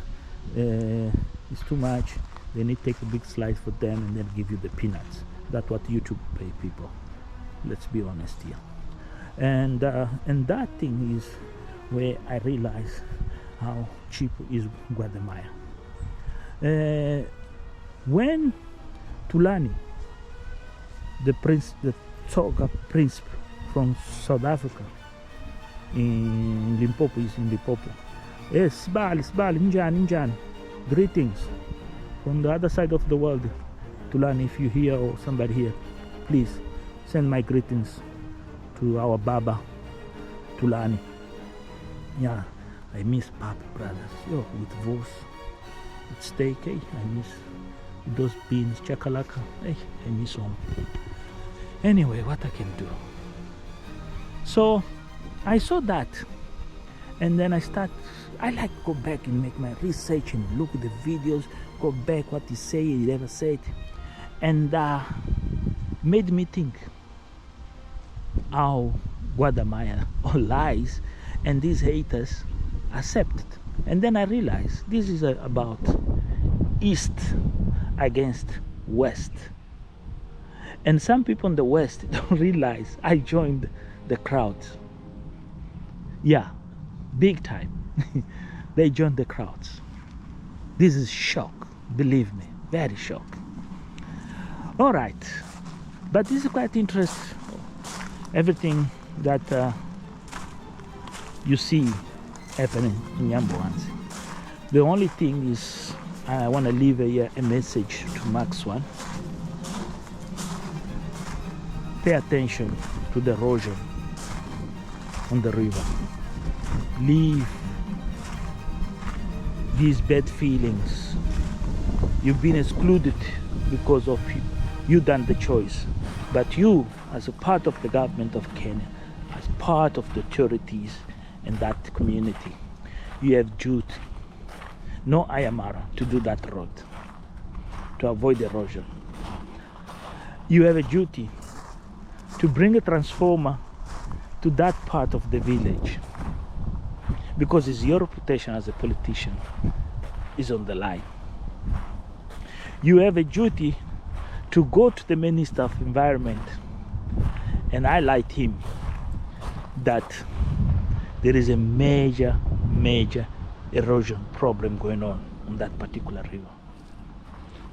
it's too much. They need to take a big slice for them and then give you the peanuts. That's what YouTube pay people. Let's be honest here. And that thing is where I realize how cheap is Guatemala. When Tulani, the Toga prince from South Africa, in Limpopo, is in Limpopo. Yes, Sbali, Njani. Greetings from the other side of the world. Tulani, if you hear or somebody here, please send my greetings to our Baba Tulani. Yeah, I miss Papa brothers. Yo, with voice, with steak, hey, I miss those beans, chakalaka. Hey, I miss them. Anyway, what I can do. So I saw that, and then I like to go back and make my research and look at the videos, go back what he said, he never said, and made me think how Guatemala all lies and these haters accept it. And then I realized this is about East against West. And some people in the West don't realize I joined the crowd. Yeah, big time. They joined the crowds. This is shock, believe me, very shock. All right, but this is quite interesting. Everything that you see happening in Yambuanzi. The only thing is I want to leave a message to Maxwell. Pay attention to the erosion on the river. Leave these bad feelings. You've been excluded because of you done the choice. But you, as a part of the government of Kenya, as part of the authorities in that community, you have duty, no Yaaaaa, to do that road, to avoid erosion. You have a duty to bring a transformer to that part of the village, because it's your reputation as a politician is on the line. You have a duty to go to the Minister of Environment and highlight him that there is a major erosion problem going on that particular river.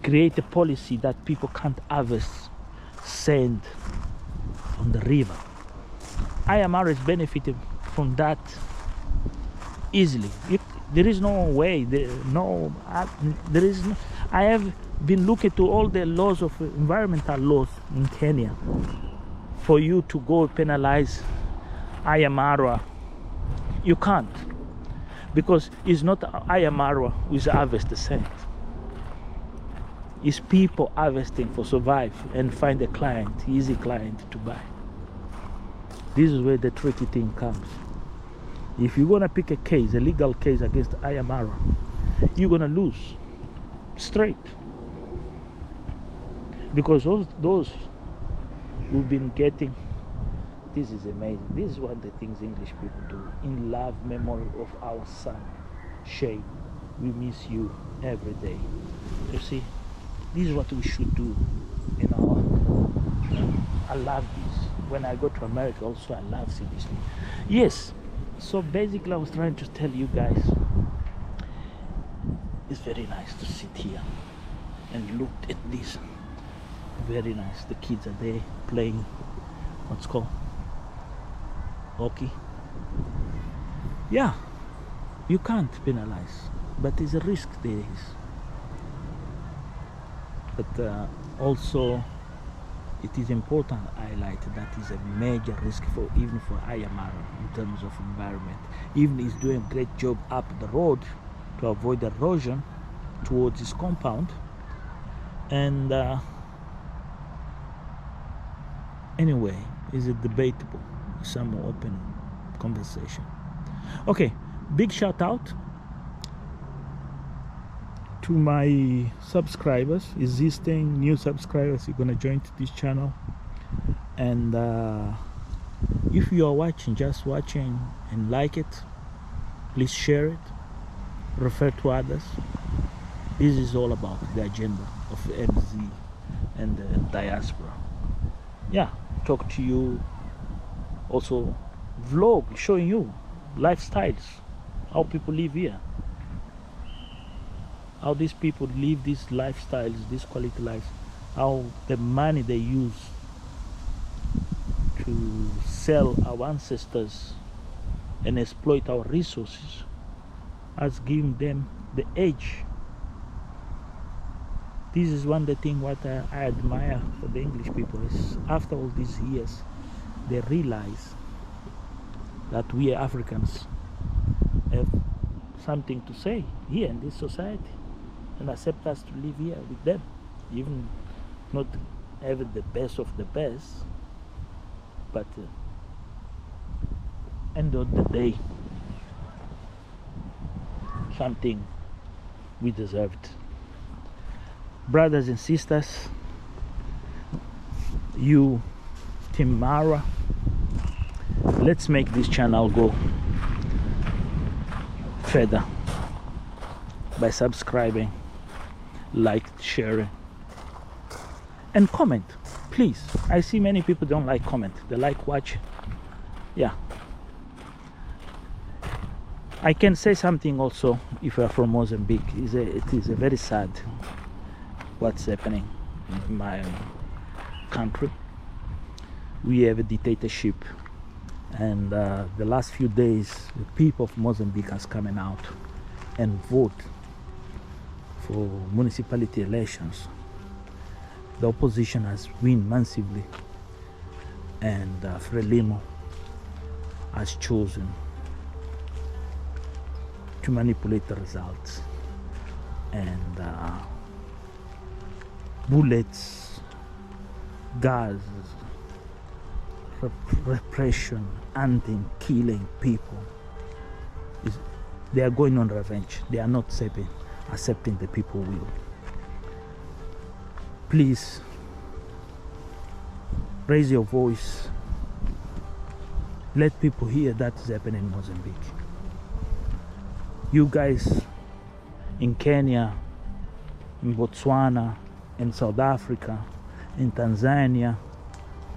Create a policy that people can't harvest sand on the river. Yaaaaa is benefiting from that easily. There is no way, I have been looking to all the laws of environmental laws in Kenya for you to go penalize Yaaaaa. You can't, because it's not Yaaaaa who is harvest the sand. It's people harvesting for survive and find a client, easy client to buy. This is where the tricky thing comes. If you're gonna pick a case, a legal case against Yaaaaa, you're gonna lose straight. Because those who've been getting, this is amazing. This is one of the things English people do. In love, memory of our son, Shane, we miss you every day. You see, this is what we should do in our, I love this. When I go to America also, I love seeing this thing. Yes, so basically I was trying to tell you guys, it's very nice to sit here and look at this. Very nice. The kids are there playing, what's called hockey. Yeah, you can't penalize, but there's a risk there is. But also it is important to highlight that is a major risk for even for Yaaaaa in terms of environment. Even he's doing a great job up the road to avoid erosion towards his compound. And anyway, is it debatable? Some open conversation. Okay, big shout out to my subscribers, existing new subscribers. You're gonna join this channel, and if you are watching, just watching and like it, please share it, refer to others. This is all about the agenda of MZ and the diaspora. Yeah, talk to you, also vlog showing you lifestyles, how people live here, how these people live these lifestyles, these quality lives, how the money they use to sell our ancestors and exploit our resources has given them the edge. This is one of the things what I admire for the English people is after all these years they realize that we Africans have something to say here in this society and accept us to live here with them, even not having the best of the best, but end of the day something we deserved. Brothers and sisters, you Team Mara, let's make this channel go further by subscribing, like, sharing, and comment, please. I see many people don't like comment, they like watch. Yeah, I can say something also. If you are from Mozambique, it is a very sad what's happening in my country. We have a dictatorship, and the last few days the people of Mozambique has coming out and vote for municipality elections. The opposition has won massively, and Frelimo has chosen to manipulate the results, and bullets, gas, repression, hunting, killing people. They are going on revenge. They are not accepting the people will. Please raise your voice. Let people hear that is happening in Mozambique. You guys in Kenya, in Botswana, in South Africa, in Tanzania,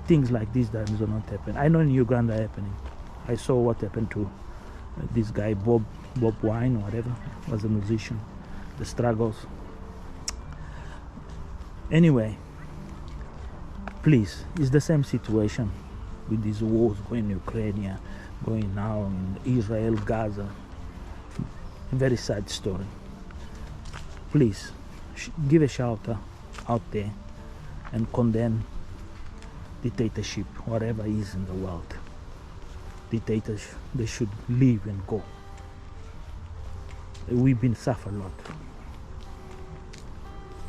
things like this that do not happen. I know in Uganda happening. I saw what happened to this guy Bob Wine or whatever, was a musician, the struggles. Anyway, please, it's the same situation with these wars going in Ukraine, going now in Israel, Gaza. A very sad story. Please give a shout out there and condemn dictatorship, whatever is in the world. Dictators, they should leave and go. We've been suffering a lot.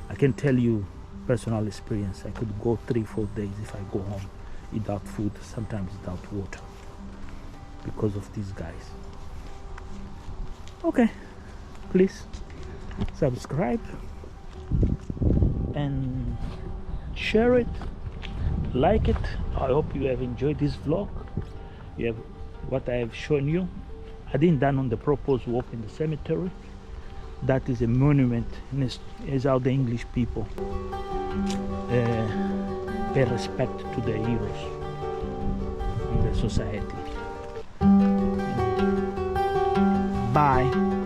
I can tell you personal experience. I could go 3-4 days if I go home without food, sometimes without water, because of these guys. Okay, please subscribe and share it, like it. I hope you have enjoyed this vlog. You have what I have shown you. I didn't done on the proposed walk in the cemetery. That is a monument, and is how the English people pay respect to the heroes in the society. Bye.